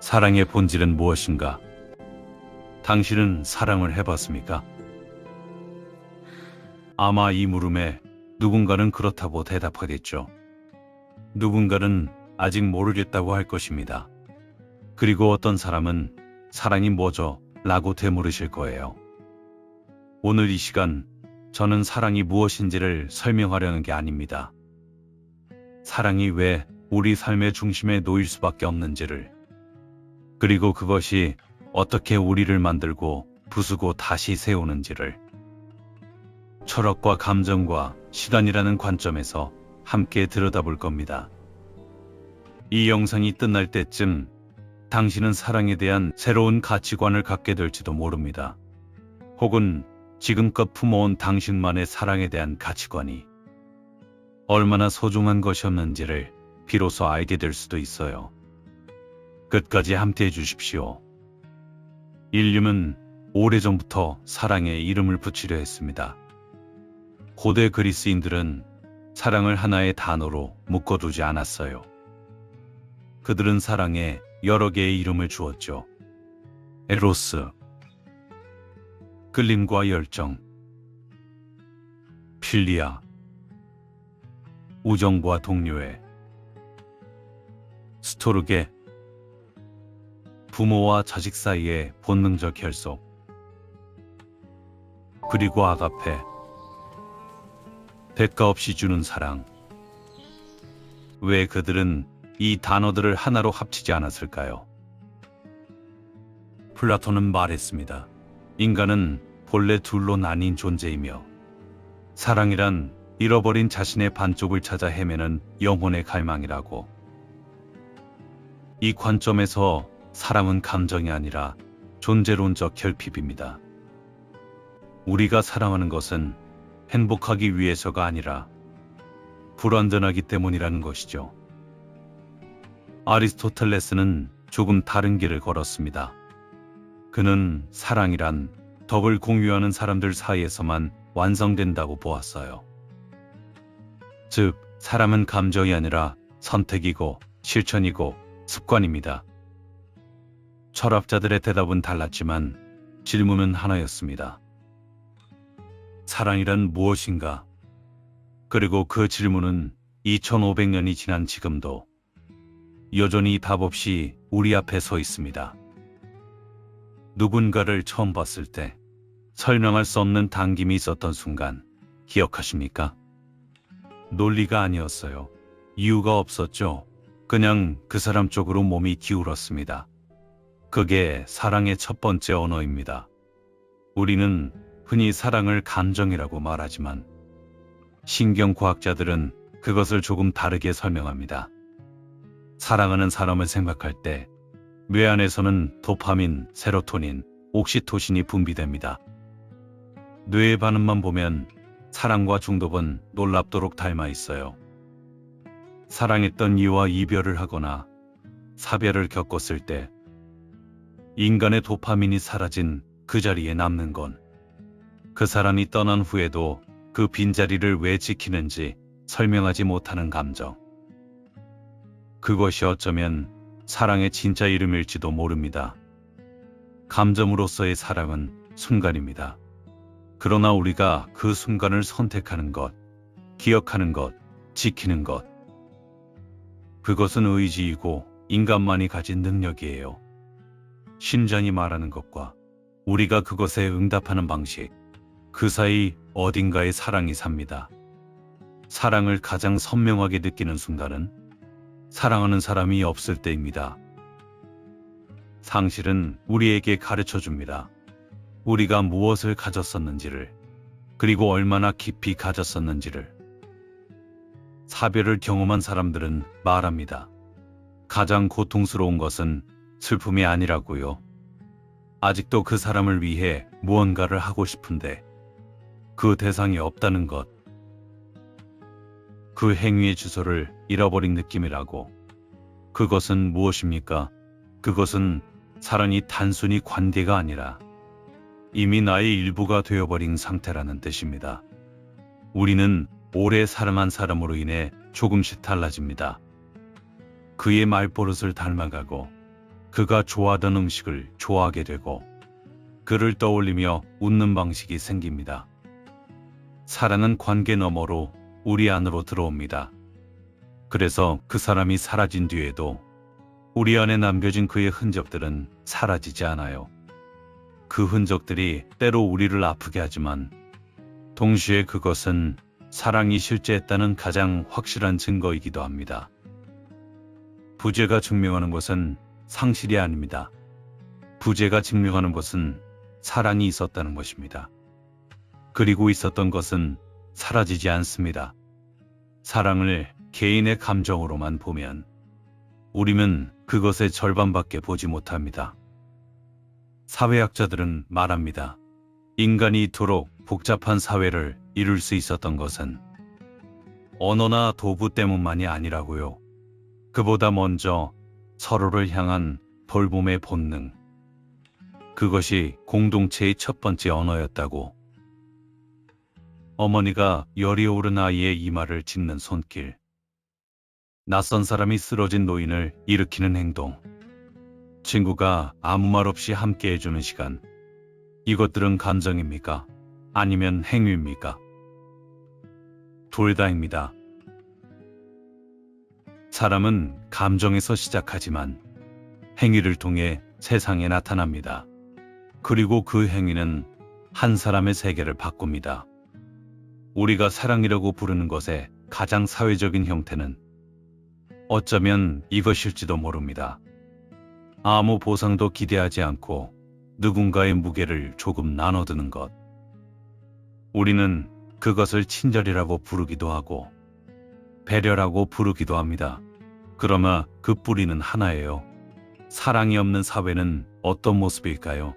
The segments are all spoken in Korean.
사랑의 본질은 무엇인가? 당신은 사랑을 해봤습니까? 아마 이 물음에 누군가는 그렇다고 대답하겠죠. 누군가는 아직 모르겠다고 할 것입니다. 그리고 어떤 사람은 사랑이 뭐죠? 라고 되물으실 거예요. 오늘 이 시간 저는 사랑이 무엇인지를 설명하려는 게 아닙니다. 사랑이 왜 우리 삶의 중심에 놓일 수밖에 없는지를, 그리고 그것이 어떻게 우리를 만들고 부수고 다시 세우는지를 철학과 감정과 시간이라는 관점에서 함께 들여다볼 겁니다. 이 영상이 끝날 때쯤 당신은 사랑에 대한 새로운 가치관을 갖게 될지도 모릅니다. 혹은 지금껏 품어온 당신만의 사랑에 대한 가치관이 얼마나 소중한 것이었는지를 비로소 알게 될 수도 있어요. 끝까지 함께 해주십시오. 인류는 오래전부터 사랑에 이름을 붙이려 했습니다. 고대 그리스인들은 사랑을 하나의 단어로 묶어두지 않았어요. 그들은 사랑에 여러 개의 이름을 주었죠. 에로스, 끌림과 열정, 필리아, 우정과 동료애, 스토르게, 부모와 자식 사이의 본능적 결속, 그리고 아가페, 대가 없이 주는 사랑. 왜 그들은 이 단어들을 하나로 합치지 않았을까요? 플라톤은 말했습니다. 인간은 본래 둘로 나뉜 존재이며 사랑이란 잃어버린 자신의 반쪽을 찾아 헤매는 영혼의 갈망이라고. 이 관점에서 사랑은 감정이 아니라 존재론적 결핍입니다. 우리가 사랑하는 것은 행복하기 위해서가 아니라 불완전하기 때문이라는 것이죠. 아리스토텔레스는 조금 다른 길을 걸었습니다. 그는 사랑이란 덕을 공유하는 사람들 사이에서만 완성된다고 보았어요. 즉, 사랑은 감정이 아니라 선택이고 실천이고 습관입니다. 철학자들의 대답은 달랐지만 질문은 하나였습니다. 사랑이란 무엇인가? 그리고 그 질문은 2500년이 지난 지금도 여전히 답 없이 우리 앞에 서 있습니다. 누군가를 처음 봤을 때 설명할 수 없는 당김이 있었던 순간 기억하십니까? 논리가 아니었어요. 이유가 없었죠. 그냥 그 사람 쪽으로 몸이 기울었습니다. 그게 사랑의 첫 번째 언어입니다. 우리는 흔히 사랑을 감정이라고 말하지만 신경과학자들은 그것을 조금 다르게 설명합니다. 사랑하는 사람을 생각할 때 뇌 안에서는 도파민, 세로토닌, 옥시토신이 분비됩니다. 뇌의 반응만 보면 사랑과 중독은 놀랍도록 닮아 있어요. 사랑했던 이와 이별을 하거나 사별을 겪었을 때 인간의 도파민이 사라진 그 자리에 남는 건 그 사람이 떠난 후에도 그 빈자리를 왜 지키는지 설명하지 못하는 감정. 그것이 어쩌면 사랑의 진짜 이름일지도 모릅니다. 감정으로서의 사랑은 순간입니다. 그러나 우리가 그 순간을 선택하는 것, 기억하는 것, 지키는 것, 그것은 의지이고 인간만이 가진 능력이에요. 심장이 말하는 것과 우리가 그것에 응답하는 방식, 그 사이 어딘가에 사랑이 삽니다. 사랑을 가장 선명하게 느끼는 순간은 사랑하는 사람이 없을 때입니다. 상실은 우리에게 가르쳐줍니다. 우리가 무엇을 가졌었는지를, 그리고 얼마나 깊이 가졌었는지를. 사별을 경험한 사람들은 말합니다. 가장 고통스러운 것은 슬픔이 아니라고요. 아직도 그 사람을 위해 무언가를 하고 싶은데 그 대상이 없다는 것. 그 행위의 주소를 잃어버린 느낌이라고. 그것은 무엇입니까? 그것은 사랑이 단순히 관계가 아니라 이미 나의 일부가 되어버린 상태라는 뜻입니다. 우리는 오래 사랑한 사람으로 인해 조금씩 달라집니다. 그의 말버릇을 닮아가고 그가 좋아하던 음식을 좋아하게 되고 그를 떠올리며 웃는 방식이 생깁니다. 사랑은 관계 너머로 우리 안으로 들어옵니다. 그래서 그 사람이 사라진 뒤에도 우리 안에 남겨진 그의 흔적들은 사라지지 않아요. 그 흔적들이 때로 우리를 아프게 하지만 동시에 그것은 사랑이 실제했다는 가장 확실한 증거이기도 합니다. 부재가 증명하는 것은 상실이 아닙니다. 부재가 증명하는 것은 사랑이 있었다는 것입니다. 그리고 있었던 것은 사라지지 않습니다. 사랑을 개인의 감정으로만 보면 우리는 그것의 절반밖에 보지 못합니다. 사회학자들은 말합니다. 인간이 이토록 복잡한 사회를 이룰 수 있었던 것은 언어나 도구 때문만이 아니라고요. 그보다 먼저 서로를 향한 돌봄의 본능. 그것이 공동체의 첫 번째 언어였다고. 어머니가 열이 오른 아이의 이마를 짚는 손길. 낯선 사람이 쓰러진 노인을 일으키는 행동. 친구가 아무 말 없이 함께 해주는 시간. 이것들은 감정입니까? 아니면 행위입니까? 둘 다입니다. 사람은 감정에서 시작하지만 행위를 통해 세상에 나타납니다. 그리고 그 행위는 한 사람의 세계를 바꿉니다. 우리가 사랑이라고 부르는 것의 가장 사회적인 형태는 어쩌면 이것일지도 모릅니다. 아무 보상도 기대하지 않고 누군가의 무게를 조금 나눠드는 것. 우리는 그것을 친절이라고 부르기도 하고 배려라고 부르기도 합니다. 그러나 그 뿌리는 하나예요. 사랑이 없는 사회는 어떤 모습일까요?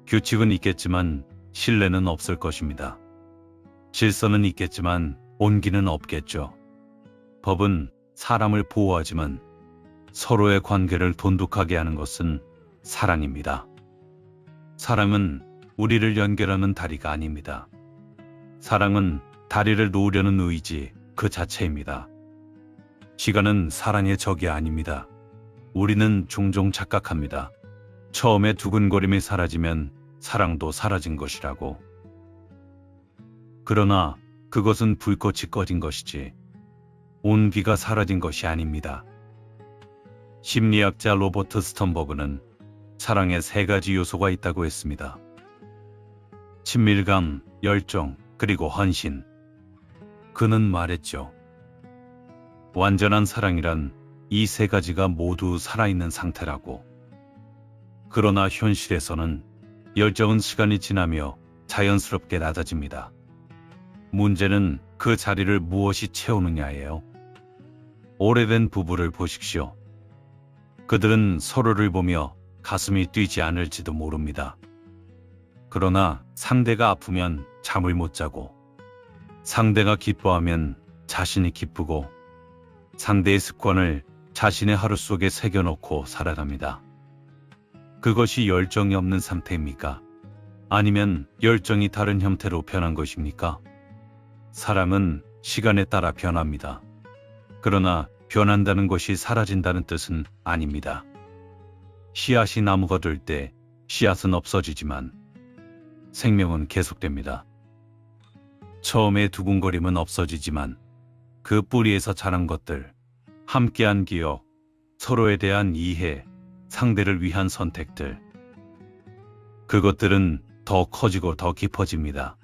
규칙은 있겠지만 신뢰는 없을 것입니다. 질서는 있겠지만 온기는 없겠죠. 법은 사람을 보호하지만 서로의 관계를 돈독하게 하는 것은 사랑입니다. 사랑은 우리를 연결하는 다리가 아닙니다. 사랑은 다리를 놓으려는 의지 그 자체입니다. 시간은 사랑의 적이 아닙니다. 우리는 종종 착각합니다. 처음에 두근거림이 사라지면 사랑도 사라진 것이라고. 그러나 그것은 불꽃이 꺼진 것이지 온기가 사라진 것이 아닙니다. 심리학자 로버트 스턴버그는 사랑에 세 가지 요소가 있다고 했습니다. 친밀감, 열정, 그리고 헌신. 그는 말했죠. 완전한 사랑이란 이 세 가지가 모두 살아있는 상태라고. 그러나 현실에서는 열정은 시간이 지나며 자연스럽게 낮아집니다. 문제는 그 자리를 무엇이 채우느냐예요. 오래된 부부를 보십시오. 그들은 서로를 보며 가슴이 뛰지 않을지도 모릅니다. 그러나 상대가 아프면 잠을 못 자고, 상대가 기뻐하면 자신이 기쁘고, 상대의 습관을 자신의 하루 속에 새겨놓고 살아갑니다. 그것이 열정이 없는 상태입니까? 아니면 열정이 다른 형태로 변한 것입니까? 사람은 시간에 따라 변합니다. 그러나 변한다는 것이 사라진다는 뜻은 아닙니다. 씨앗이 나무가 될 때 씨앗은 없어지지만 생명은 계속됩니다. 처음에 두근거림은 없어지지만 그 뿌리에서 자란 것들, 함께한 기억, 서로에 대한 이해, 상대를 위한 선택들, 그것들은 더 커지고 더 깊어집니다.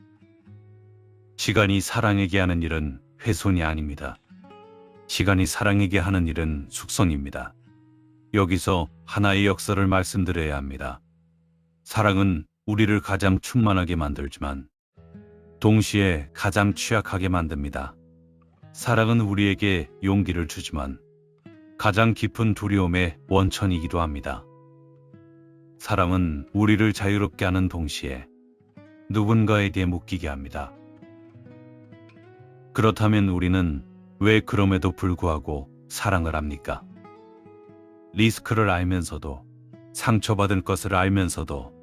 시간이 사랑에게 하는 일은 훼손이 아닙니다. 시간이 사랑에게 하는 일은 숙성입니다. 여기서 하나의 역사를 말씀드려야 합니다. 사랑은 우리를 가장 충만하게 만들지만 동시에 가장 취약하게 만듭니다. 사랑은 우리에게 용기를 주지만 가장 깊은 두려움의 원천이기도 합니다. 사랑은 우리를 자유롭게 하는 동시에 누군가에게 묶이게 합니다. 그렇다면 우리는 왜 그럼에도 불구하고 사랑을 합니까? 리스크를 알면서도, 상처받을 것을 알면서도,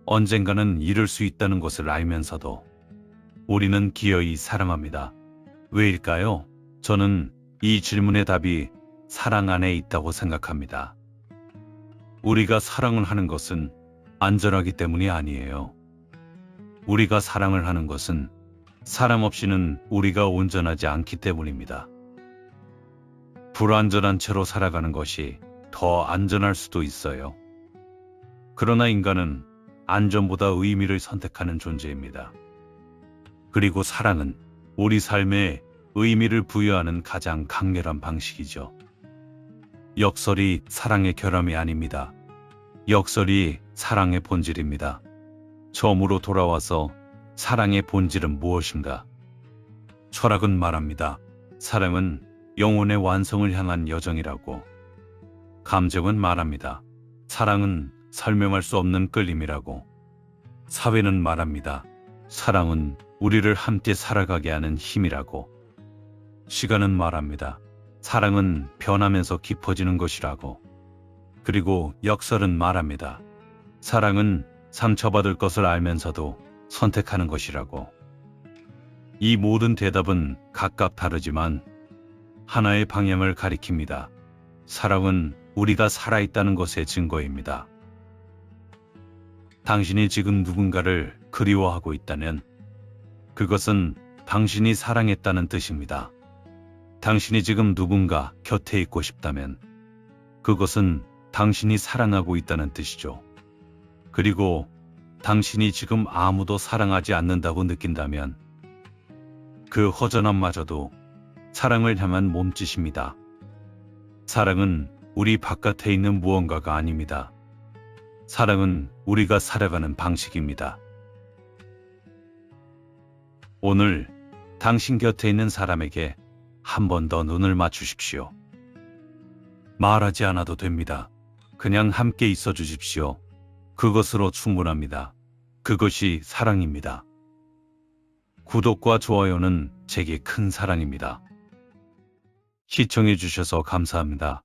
언젠가는 잃을 수 있다는 것을 알면서도 우리는 기어이 사랑합니다. 왜일까요? 저는 이 질문의 답이 사랑 안에 있다고 생각합니다. 우리가 사랑을 하는 것은 안전하기 때문이 아니에요. 우리가 사랑을 하는 것은 사랑 없이는 우리가 온전하지 않기 때문입니다. 불안전한 채로 살아가는 것이 더 안전할 수도 있어요. 그러나 인간은 안전보다 의미를 선택하는 존재입니다. 그리고 사랑은 우리 삶에 의미를 부여하는 가장 강렬한 방식이죠. 역설이 사랑의 결함이 아닙니다. 역설이 사랑의 본질입니다. 처음으로 돌아와서 사랑의 본질은 무엇인가? 철학은 말합니다. 사랑은 영혼의 완성을 향한 여정이라고. 감정은 말합니다. 사랑은 설명할 수 없는 끌림이라고. 사회는 말합니다. 사랑은 우리를 함께 살아가게 하는 힘이라고. 시간은 말합니다. 사랑은 변하면서 깊어지는 것이라고. 그리고 역설은 말합니다. 사랑은 상처받을 것을 알면서도 선택하는 것이라고. 이 모든 대답은 각각 다르지만 하나의 방향을 가리킵니다. 사랑은 우리가 살아있다는 것의 증거입니다. 당신이 지금 누군가를 그리워하고 있다면 그것은 당신이 사랑했다는 뜻입니다. 당신이 지금 누군가 곁에 있고 싶다면 그것은 당신이 사랑하고 있다는 뜻이죠. 그리고 당신이 지금 아무도 사랑하지 않는다고 느낀다면 그 허전함마저도 사랑을 향한 몸짓입니다. 사랑은 우리 바깥에 있는 무언가가 아닙니다. 사랑은 우리가 살아가는 방식입니다. 오늘 당신 곁에 있는 사람에게 한 번 더 눈을 맞추십시오. 말하지 않아도 됩니다. 그냥 함께 있어 주십시오. 그것으로 충분합니다. 그것이 사랑입니다. 구독과 좋아요는 제게 큰 사랑입니다. 시청해 주셔서 감사합니다.